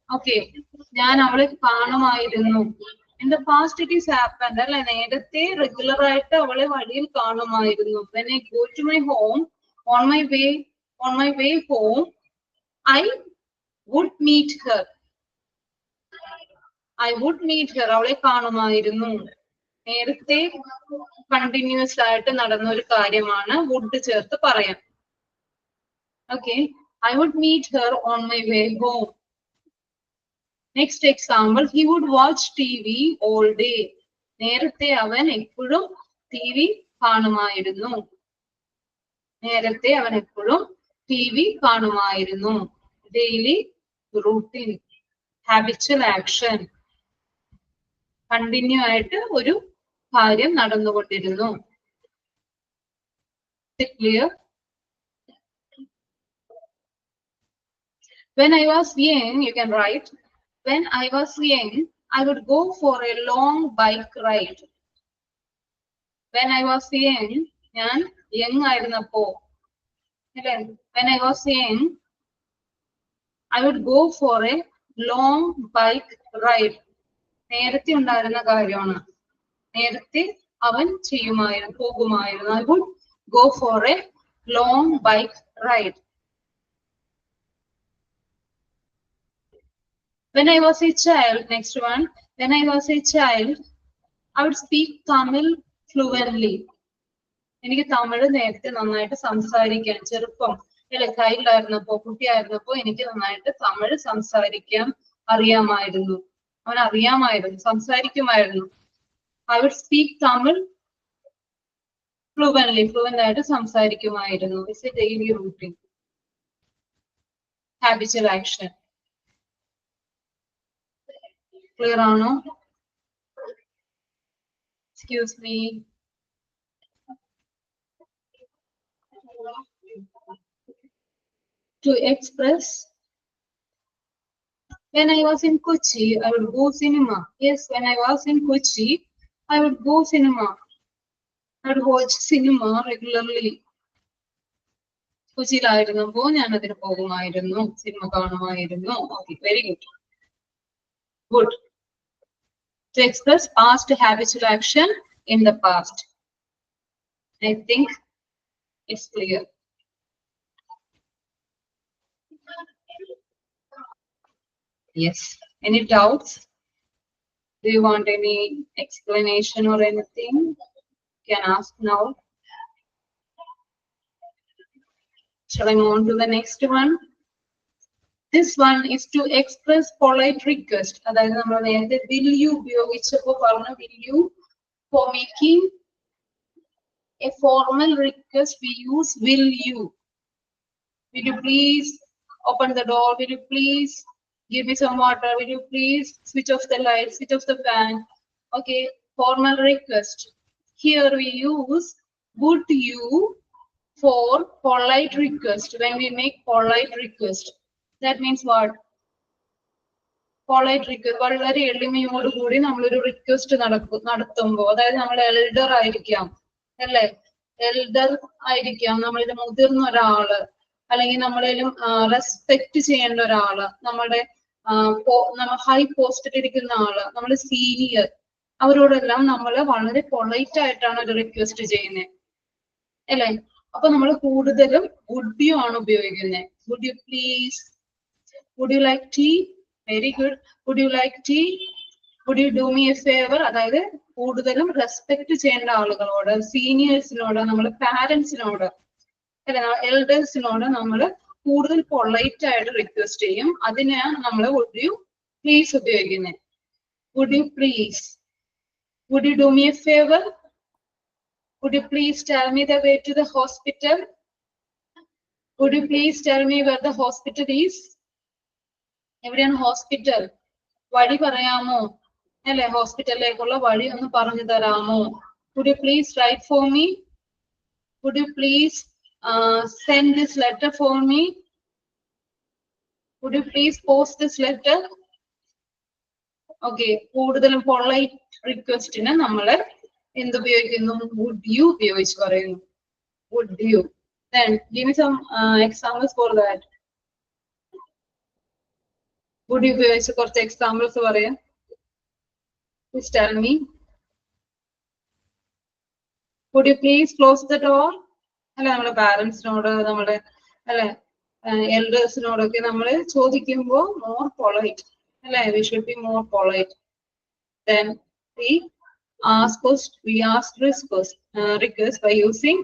Okay, ഞാൻ അവളെ കാണുമായിരുന്നു. In the past it is happened. അല്ലെ, നേരത്തെ regular ആയിട്ട് അവളെ വഴിയിൽ കാണുമായിരുന്നു. When I go to my home, on my way home, I would meet her. I would meet her. അവളെ കാണുമായിരുന്നു. നേരത്തെ കണ്ടിന്യൂസ് ആയിട്ട് നടന്ന ഒരു കാര്യമാണ് വുഡ് ചേർത്ത് പറയാം. Okay, I would meet her on my way home. Next example, he would watch TV all day. നേരത്തെ അവൻ എപ്പോഴും TV കാണുമായിരുന്നു. നേരത്തെ അവൻ എപ്പോഴും TV കാണുമായിരുന്നു. Daily routine, habitual action, continue ആയിട്ട് ഒരു കാര്യം നടന്നുകൊണ്ടിരുന്നു. Clear? When I was young, you can write, when I was young, I would go for a long bike ride. When I was young, ഞാൻ young ആയിരുന്നപ്പോ, when I was young, I would go for a long bike ride. നേരത്തെ ഉണ്ടായിരുന്ന കാര്യമാണ്. നേരത്തെ അവൻ പോകുമായിരുന്നു. I would go for a long bike ride. When I was a child, next one, when I was a child, I would speak Tamil fluently. എനിക്ക് തമിഴ് നേരത്തെ നന്നായിട്ട് സംസാരിക്കാൻ, ചെറുപ്പം അല്ലെ ചൈൽഡായിരുന്നപ്പോ, കുട്ടിയായിരുന്നപ്പോ എനിക്ക് നന്നായിട്ട് തമിഴ് സംസാരിക്കാൻ അറിയാമായിരുന്നു. അവൻ അറിയാമായിരുന്നു, സംസാരിക്കുമായിരുന്നു. I would speak Tamil fluently. Fluent ആയിട്ട് സംസാരിക്കുമായിരുന്നു. It's a daily routine. Habitual action. Clear ആണോ? Excuse me. To express. When I was in Kochi, I would go cinema. Yes, when I was in Kochi, I would go cinema. I would watch cinema regularly. കൊച്ചിയിലായിരുന്നപ്പോ ഞാൻ അതിന് പോകുമായിരുന്നു, cinema കാണുമായിരുന്നു. Okay, very good. Good. To express past habitual action in the past. I think it's clear. Yes. Any doubts? Do you want any explanation or anything? You can ask now. Shall I move on to the next one? This one is to express polite request. അതായത് നമ്മൾ നേരത്തെ will you ഉപയോഗിച്ചപ്പോൾ പറഞ്ഞ will you, for making a formal request we use will you. Will you please open the door? Will you please give me some water? Will you please switch off the light, switch off the fan? Okay, formal request. Here we use would you for polite request. When we make polite request, that means what? Polite request. വളരെ എളിമയോട് കൂടി നമ്മളൊരു request നടത്തുമ്പോൾ, അതായത് നമ്മൾ elder ആയിരിക്കാം അല്ലെ, elder ആയിരിക്കാം, നമ്മളിത് മുതിർന്ന ഒരാള്, അല്ലെങ്കിൽ നമ്മളേലും റെസ്പെക്ട് ചെയ്യേണ്ട ഒരാള്, നമ്മുടെ ഹൈ പോസ്റ്റിൽ ഇരിക്കുന്ന ആള്, നമ്മൾ സീനിയർ, അവരോടെല്ലാം നമ്മൾ വളരെ പൊളൈറ്റ് ആയിട്ടാണ് ഒരു റിക്വസ്റ്റ് ചെയ്യുന്നത് അല്ലെ. അപ്പൊ നമ്മൾ കൂടുതലും would you ആണ് ഉപയോഗിക്കുന്നത്. Would you please? Would you like tea? Very good. Would you like tea? Would you do me a favor? അതായത് കൂടുതലും റെസ്പെക്ട് ചെയ്യേണ്ട ആളുകളോട്, സീനിയേഴ്സിനോട്, നമ്മളെ പാരന്റ്സിനോട് അല്ലെ, എൽഡേഴ്സിനോട് നമ്മൾ കൂടുതൽ പൊളൈറ്റ് ആയിട്ട് റിക്വസ്റ്റ് ചെയ്യും. അതിനാണ് നമ്മൾ would you please ഉപയോഗിക്കുന്നത്. Would you please? Would you do me a favor? Would you please tell me the way to the hospital? Would you please tell me where the hospital is? എവിടെയാണ് hospital? വഴി പറയാമോ? അല്ലെ, ഹോസ്പിറ്റലിലേക്കുള്ള വഴി ഒന്ന് പറഞ്ഞു തരാമോ? Would you please write for me? Would you please send this letter for me? Would you please post this letter? Okay, കൂടുതലും polite റിക്വസ്റ്റിന് നമ്മൾ എന്തുപയോഗിക്കുന്നു? Would you ഉപയോഗിച്ച് പറയുന്നു. Would you? Then give me some examples for that. Would you ഉപയോഗിച്ച് കുറച്ച് examples പറയാം? Please tell me. Would you please close the door? അല്ലെ, നമ്മുടെ പാരന്റ്സിനോട്, നമ്മുടെ അല്ലെ എൽഡേഴ്സിനോടൊക്കെ നമ്മൾ ചോദിക്കുമ്പോൾ more polite. അല്ലെ, we should be more polite. Then we ask request by using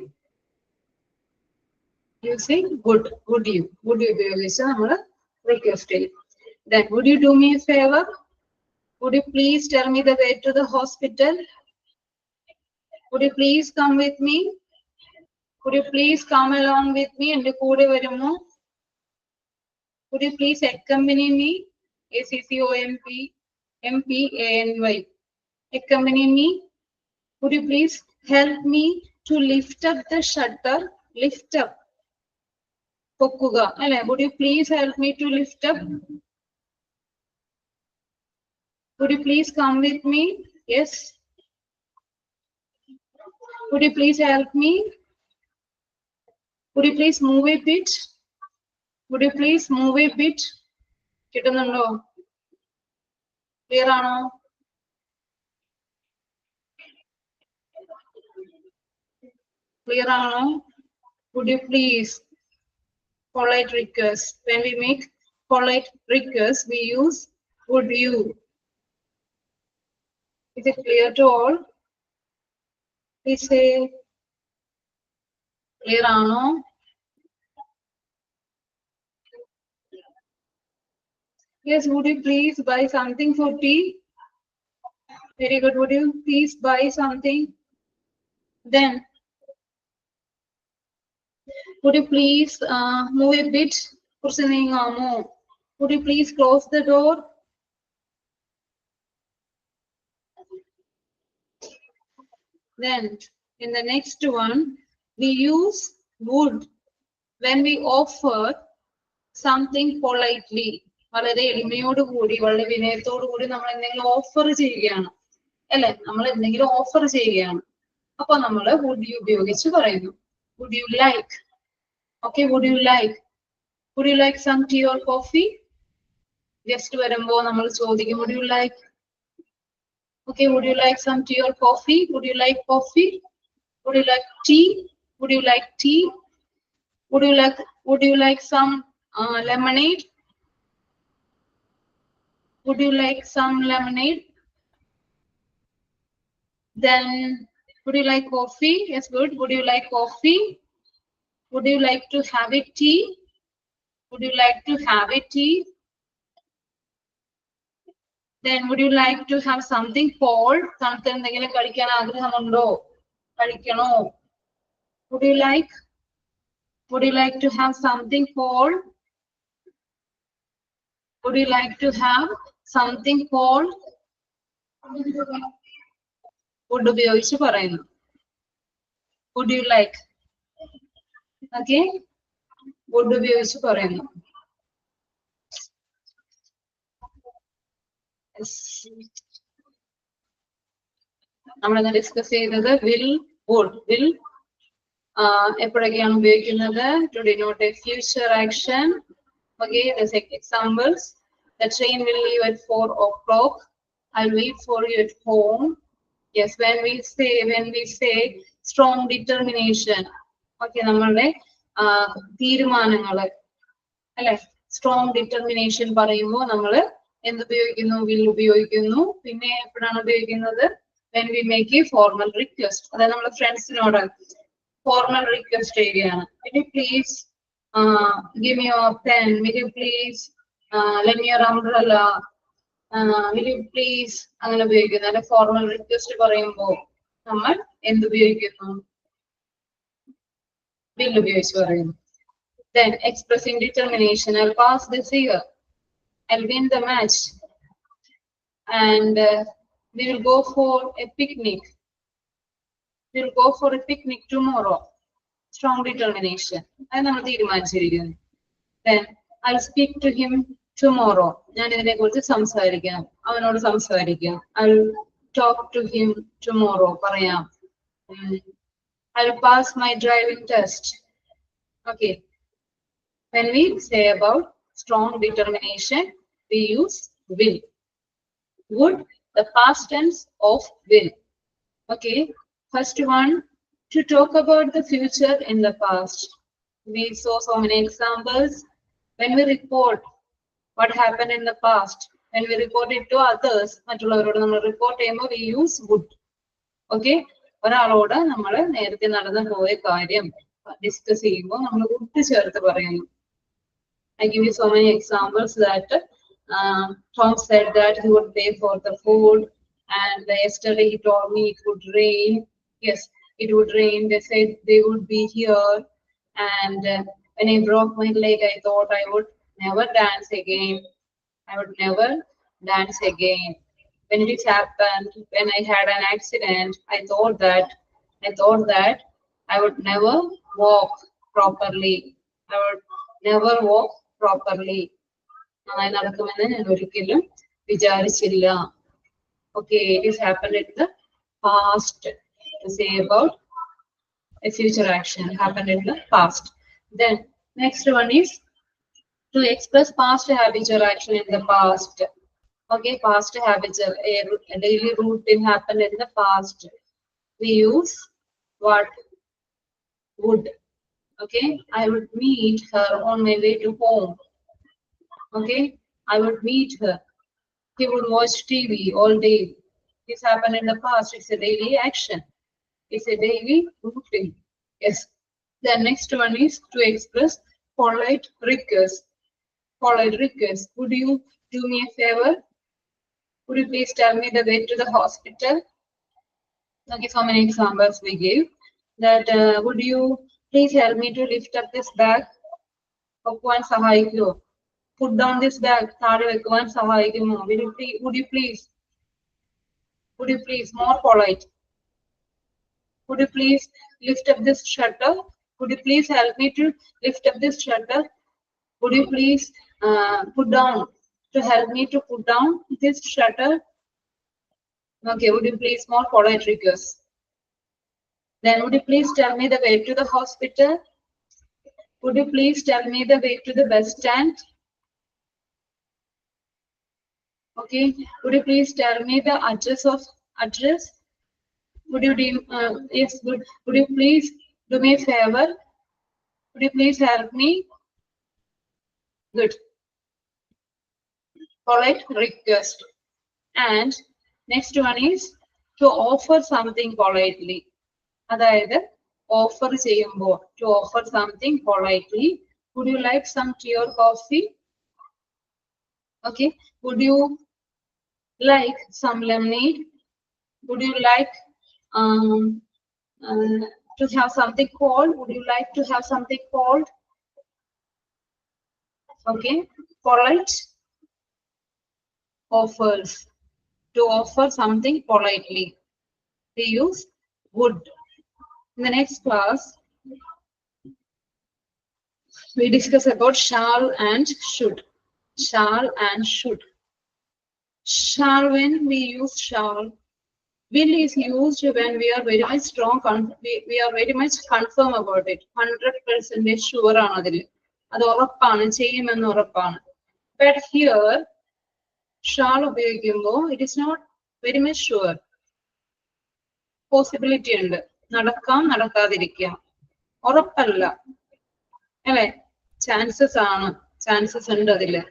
would you ഉപയോഗിച്ച് നമ്മൾ റിക്വസ്റ്റ് ചെയ്യും. Then would you do me a favor? Would you please tell me the way to the hospital? Would you please come with me? Would you please come along with me? എൻ്റെ കൂടെ വരുമോ? Would you please accompany me? ACCOMPANY. Accompany me. Would you please help me to lift up the shutter? Lift up. പൊക്കുക അല്ലെ. Would you please help me to lift up? Would you please come with me? Yes. Would you please help me? Would you please move a bit? Would you please move a bit? കിട്ടുന്നുണ്ടോ? Clear ആണോ? Clear ആണോ? Would you please? Polite request. When we make polite request, we use would you. Is it clear to all? Please say clear ആണോ? Yes, would you please buy something for tea? Very good. Would you please buy something? Then would you please move a bit? Would you please close the door? Then in the next one, we use would when we offer something politely. വളരെ എളിമയോടുകൂടി, വളരെ വിനയത്തോടുകൂടി നമ്മൾ എന്തെങ്കിലും offer ചെയ്യുകയാണ് അല്ലെ, നമ്മൾ എന്തെങ്കിലും offer ചെയ്യുകയാണ്. അപ്പൊ നമ്മൾ would you ഉപയോഗിച്ച് പറയുന്നു. Would you like? Okay, would you like? Would you like some tea or coffee? Guest വരുമ്പോ നമ്മൾ ചോദിക്കും would you like? Okay, would you like some tea or coffee? Would you like coffee? Would you like tea? Would you like tea? Would you like some lemonade? Would you like some lemonade? Then would you like coffee? Yes, good. Would you like coffee? Would you like to have a tea? Would you like to have a tea? Then would you like to have something cold? തണുത്ത എന്തെങ്കിലും കഴിക്കാൻ ആഗ്രഹമുണ്ടോ? കഴിക്കണോ? Would you like to have something cold? Would you like to have something cold? Would ഉപയോഗിച്ച് പറയുന്നു. Would you like? Okay, would ഉപയോഗിച്ച് പറയുന്നു. നമ്മളിന്ന് discuss ചെയ്തത് will, will എപ്പോഴൊക്കെയാണ് ഉപയോഗിക്കുന്നത്? To denote a future action. Okay, there's examples. The train will leave at 4 o'clock. I'll wait for you at home. Yes, when we say strong determination. Okay, നമ്മളുടെ തീരുമാനങ്ങള് അല്ലെ, strong determination പറയുമ്പോൾ നമ്മൾ എന്തുപയോഗിക്കുന്നു? will ഉപയോഗിക്കുന്നു. പിന്നെ എപ്പോഴാണ് ഉപയോഗിക്കുന്നത്? when we make a formal request. അതായത് നമ്മുടെ ഫ്രണ്ട്സിനോട് ഫോർമൽ റിക്വസ്റ്റ് ചെയ്യുകയാണ്. will you please give me your pen? will you please lend me your umbrella? Will you please അങ്ങനെ ഉപയോഗിക്കുന്നത്. അല്ലെ, ഫോർമൽ റിക്വസ്റ്റ് പറയുമ്പോൾ നമ്മൾ എന്തുപയോഗിക്കുന്നു? will ഉപയോഗിച്ച് പറയുന്നു. Then expressing determination, I'll pass this year, I'll win the match, and we will go for a picnic. We'll go for a picnic tomorrow. Strong determination. അത് നമ്മൾ തീരുമാനിച്ചിരിക്കുന്നു. Then I'll speak to him tomorrow. ഞാൻ ഇതിനെ കുറിച്ച് സംസാരിക്കാം, അവനോട് സംസാരിക്കാം. I'll talk to him tomorrow. പറയാം. I'll pass my driving test. Okay. When we say about strong determination, we use will. Would, the past tense of will. Okay. First one, to talk about the future in the past. We saw so many examples. When we report what happened in the past, when we report it to others, മറ്റുള്ളവരോട് നമ്മൾ report ചെയ്യുമ്പോൾ we use would. Okay. ഒരാളോട് നമ്മൾ നേരത്തെ നടന്നു പോയ കാര്യം discuss ചെയ്യുമ്പോൾ നമ്മൾ would ചേർത്ത് പറയുന്നു. I give you so many examples that Tom said that he would pay for the food, and yesterday he told me it would rain. Yes, it would rain. They said they would be here, and when I broke my leg, I thought I would never dance again. I would never dance again. When it happened, when I had an accident, I thought that I would never walk properly. I would never walk properly. നന്നായി നടക്കുമെന്ന് ഞാൻ ഒരിക്കലും വിചാരിച്ചില്ല. Okay, it has happened in the past. To say about a future action happened in the past. Then next one is to express past habitual action in the past. Okay, past habitual, a daily routine happened in the past. We use what? Would. Okay, I would meet her on my way to home. Okay, I would meet her. He would watch TV all day. This happened in the past. It's a daily action. It's a daily routine. Yes. The next one is to express polite request. Polite request. Would you do me a favor? Would you please tell me the way to the hospital? Okay, so many examples we give. That would you please help me to lift up this bag? Put down this bag. Would you please? More polite. Would you please lift up this shutter? Would you please help me to lift up this shutter? Would you please help me to put down this shutter? Okay, would you please more polite request? Then would you please tell me the way to the hospital? Would you please tell me the way to the bus stand? Okay, would you please tell me the address? Would you yes, would you please do me a favor? Would you please help me? Good. Polite request. And next one is to offer something politely. അതായത് offer ചെയ്യുമ്പോൾ to offer something politely. Would you like some tea or coffee? Okay. Would you like some lemonade? Would you like to have something cold? Would you like to have something cold? Okay. Polite offers. To offer something politely. We use would. In the next class, we discuss about shall and should. Shall and should. Shall, when we use shall, will is used when we are very much strong, we are very much confirm about it. 100% sure ആണ് അതിൽ. അത് ഉറപ്പാണ്, ചെയ്യുമെന്ന് ഉറപ്പാണ്. But here, shall ഉപയോഗിക്കുമ്പോൾ it is not very much sure. Possibility ഉണ്ട്. നടക്കാം, നടക്കാതിരിക്കാം. ഉറപ്പല്ല. അല്ലെ? ചാൻസസ് ആണ്. ചാൻസസ് ഉണ്ട് അതില്.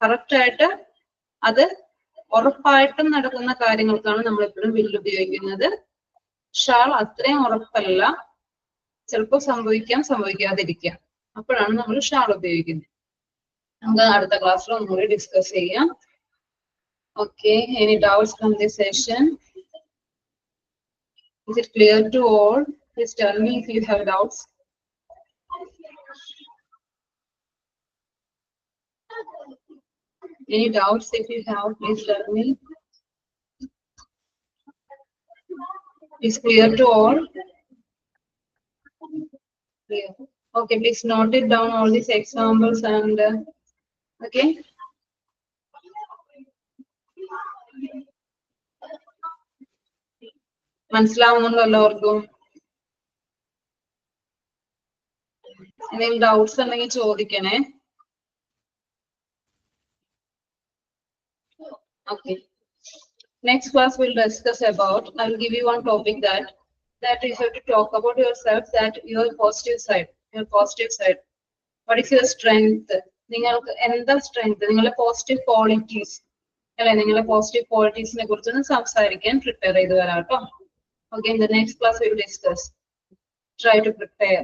കറക്റ്റ് ആയിട്ട് അത് ഉറപ്പായിട്ടും നടക്കുന്ന കാര്യങ്ങൾക്കാണ് നമ്മൾ എപ്പോഴും will ഉപയോഗിക്കുന്നത്. ഷാൾ അത്രയും ഉറപ്പല്ല. ചിലപ്പോൾ സംഭവിക്കാം, സംഭവിക്കാതിരിക്കാം. അപ്പോഴാണ് നമ്മൾ ഷാൾ ഉപയോഗിക്കുന്നത്. നമുക്ക് അടുത്ത ക്ലാസ്സിൽ ഒന്നുകൂടി ഡിസ്കസ് ചെയ്യാം. Okay, any doubts from this session? Is it clear to all? Please tell me if you have doubts. Any doubts if you have, please tell me. Is clear to all? Clear. Okay, please note it down all these examples and okay. മനസ്സിലാവുന്നുണ്ടോ എല്ലാവർക്കും? എന്തെങ്കിലും doubts ഉണ്ടെങ്കിൽ ചോദിക്കണേ. Okay. Next class we'll discuss about, I will give you one topic that you have to talk about yourself, that your positive side. What is your strength? നിങ്ങൾക്ക് എന്താ strength? നിങ്ങളുടെ positive qualities അല്ലെ, നിങ്ങളുടെ positive ക്വാളിറ്റീസിനെ കുറിച്ചൊന്ന് സംസാരിക്കാൻ prepare ചെയ്ത് വരാം കേട്ടോ. Okay, in the next class we will discuss. Try to prepare.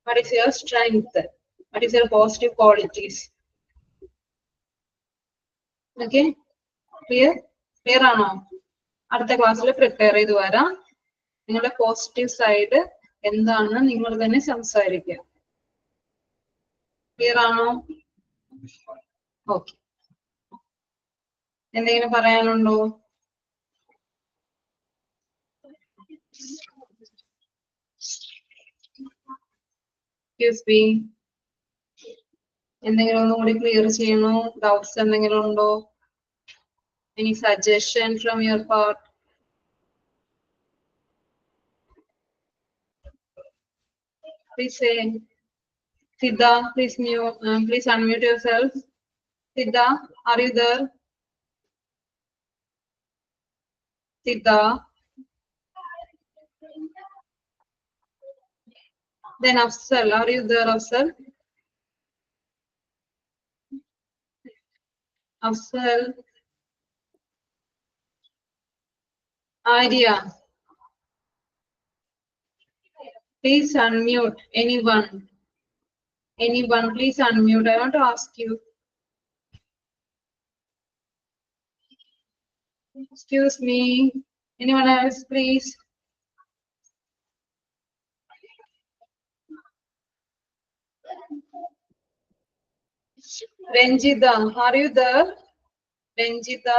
What is your strength? What is your positive qualities? Okay, clear? Clear ആണോ? അടുത്ത ക്ലാസ്സിൽ പ്രിപ്പയർ ചെയ്ത് വരാം. നിങ്ങളുടെ പോസിറ്റീവ് സൈഡ് എന്താണെന്ന് നിങ്ങൾ തന്നെ സംസാരിക്കുക. ക്ലിയർ ആണോ? ഓക്കെ. എന്തെങ്കിലും പറയാനുണ്ടോ? Excuse me. എന്തെങ്കിലും ഒന്നും കൂടി ക്ലിയർ ചെയ്യണോ? ഡൗട്ട്സ് എന്തെങ്കിലും ഉണ്ടോ? Any suggestion from your part? Please say. Siddha, please unmute yourself. Siddha, are you there? Siddha. Then Afsal, are you there, Afsal? Afsal. Idea. Please unmute. Anyone, please unmute. I want to ask you. Excuse me. Anyone else, please? Ranjita, are you there? Ranjita?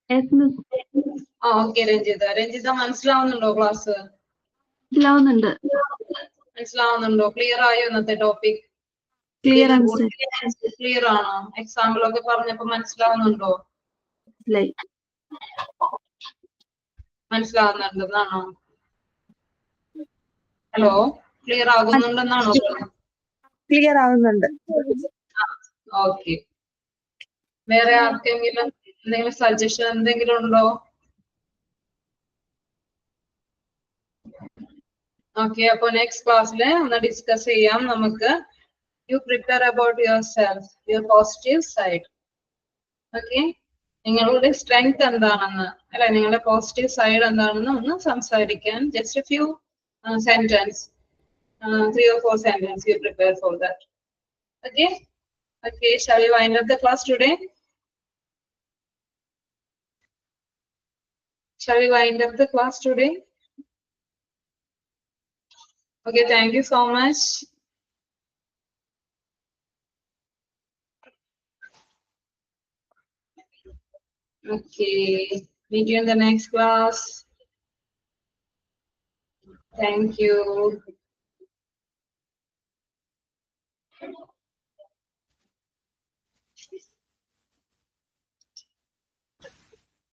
Yes, miss. Okay, Ranjita. Ranjita, മനസ്സിലാവുന്നുണ്ടോ class? മനസ്സിലാവുന്നുണ്ടോ? Clear ആയോ ഇന്നത്തെ topic? Clear ആണ് sir. Clear ആണോ? Example ഒക്കെ പറഞ്ഞപ്പോ മനസ്സിലാവുന്നുണ്ടോ? മനസ്സിലാവുന്നുണ്ടെന്നാണോ? ഹലോ, ക്ലിയർ ആകുന്നുണ്ടെന്നാണോ? ക്ലിയർ ആവുന്നുണ്ട്. ഓക്കെ. വേറെ ആർക്കെങ്കിലും എന്തെങ്കിലും സജഷൻ എന്തെങ്കിലും ഉണ്ടോ? ഓക്കെ, അപ്പൊ നെക്സ്റ്റ് ക്ലാസ്സില് ഒന്ന് ഡിസ്കസ് ചെയ്യാം നമുക്ക്. U prepare about your self, your positive side. Okay, നിങ്ങളുടെ സ്ട്രെങ്ത് എന്താണെന്ന് അല്ലെ, നിങ്ങളുടെ പോസിറ്റീവ് സൈഡ് എന്താണെന്ന് ഒന്ന് സംസാരിക്കാൻ just A few sentence, 3 or 4 sentences you prepare for that. Okay. Okay, shall we wind up the class today? Shall we wind up the class today? Okay, thank you so much. Okay, meet you in the next class. Thank you.